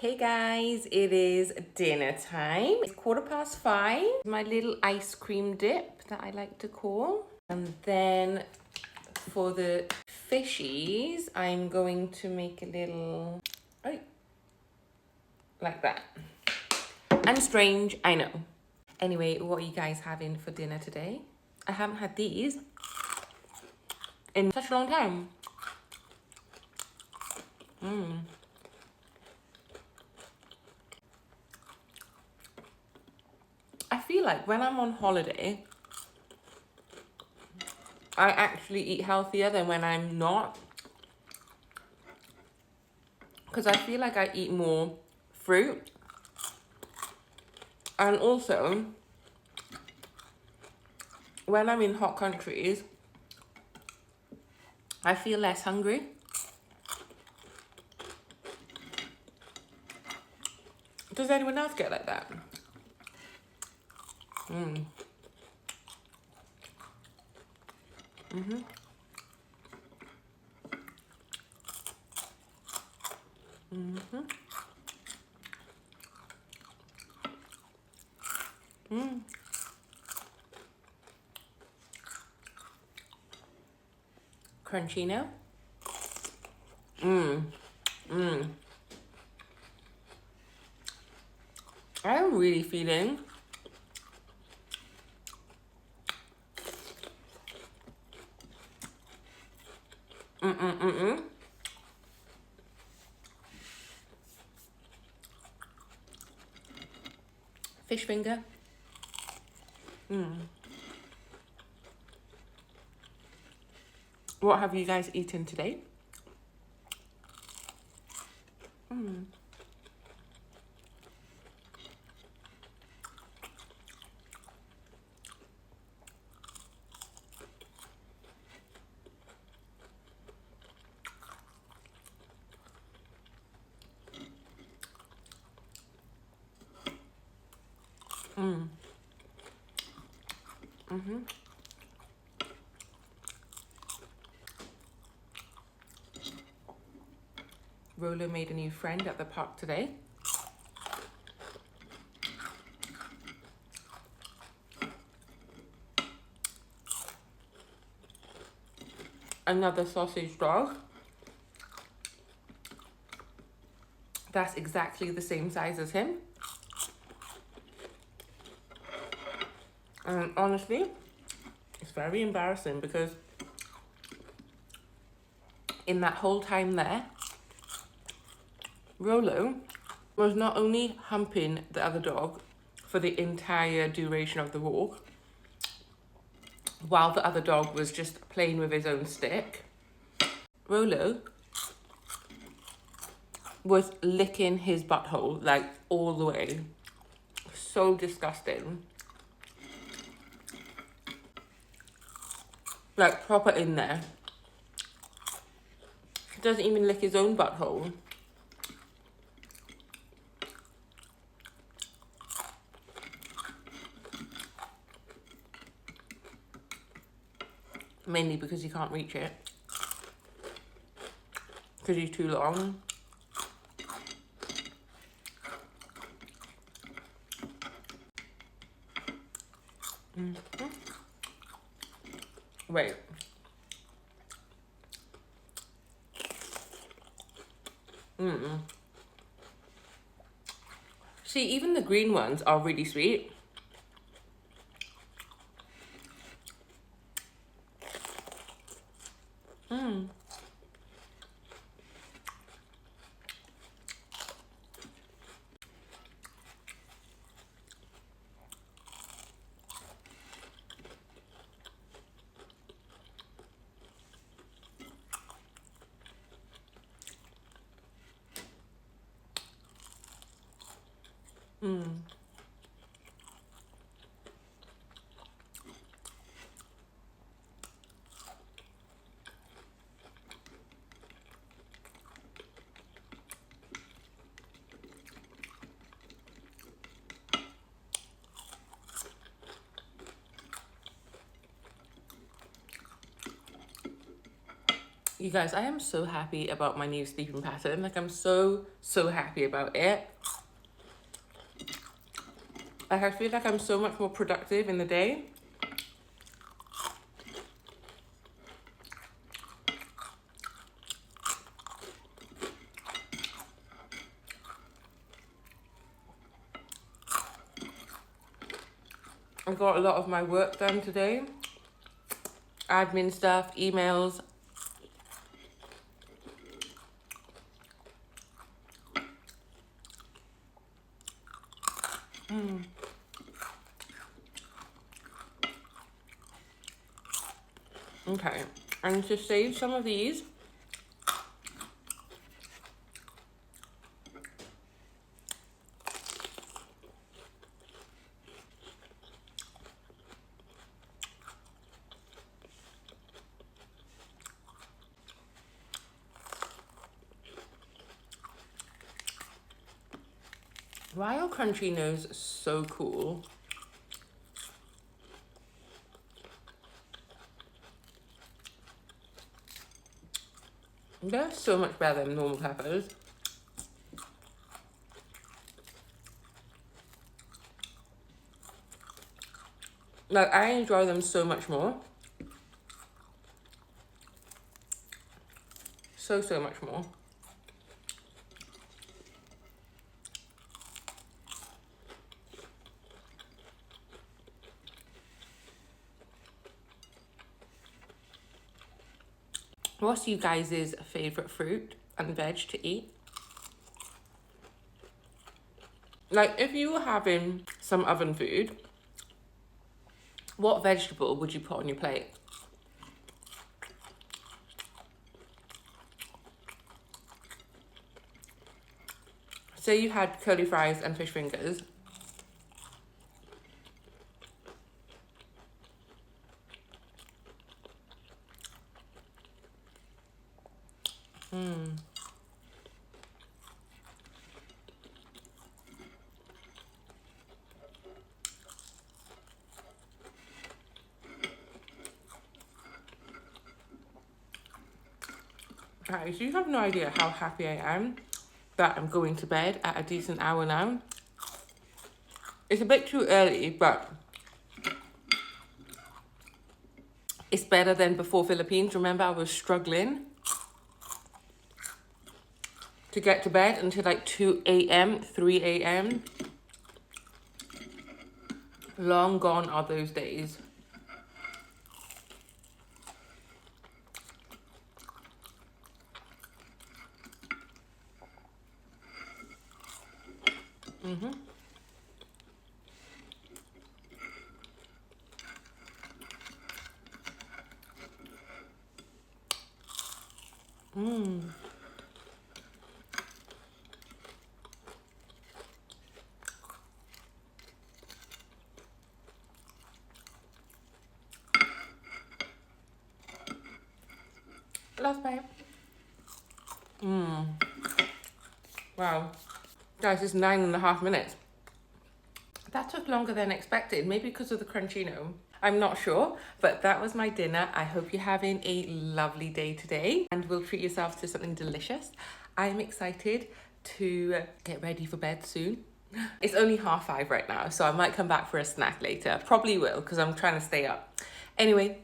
Hey guys, it is dinner time. It's 5:15. My little ice cream dip that I like to call. And then for the fishies, I'm going to make a little, like that. And strange, I know. Anyway, what are you guys having for dinner today? I haven't had these in such a long time. I feel like when I'm on holiday, I actually eat healthier than when I'm not. Because I feel like I eat more fruit. And also, when I'm in hot countries, I feel less hungry. Does anyone else get like that? Crunchino. I'm really feeling fish finger. What have you guys eaten today? Rolo made a new friend at the park today. Another sausage dog. That's exactly the same size as him. And honestly, it's very embarrassing because in that whole time there, Rolo was not only humping the other dog for the entire duration of the walk, while the other dog was just playing with his own stick, Rolo was licking his butthole like all the way. So disgusting. Like proper in there. He doesn't even lick his own butthole. Mainly because he can't reach it. Because he's too long. Wait. See, even the green ones are really sweet. You guys, I am so happy about my new sleeping pattern. Like, I'm so happy about it. Like, I feel like I'm so much more productive in the day. I got a lot of my work done today. Admin stuff, emails. Okay, and to save some of these, why are Crunchinos so cool? They're so much better than normal peppers. Like, I enjoy them so much more. So much more. What's you guys' favourite fruit and veg to eat? Like, if you were having some oven food, what vegetable would you put on your plate? Say you had curly fries and fish fingers. Guys, you have no idea how happy I am that I'm going to bed at a decent hour now. It's a bit too early, but it's better than before Philippines. Remember, I was struggling to get to bed until like 2 a.m., 3 a.m. Long gone are those days. Last bite. Wow. Guys, it's 9.5 minutes. That took longer than expected, maybe because of the Crunchino. I'm not sure, but that was my dinner. I hope you're having a lovely day today and will treat yourself to something delicious. I'm excited to get ready for bed soon. It's only 5:30 right now, so I might come back for a snack later. Probably will, because I'm trying to stay up. Anyway,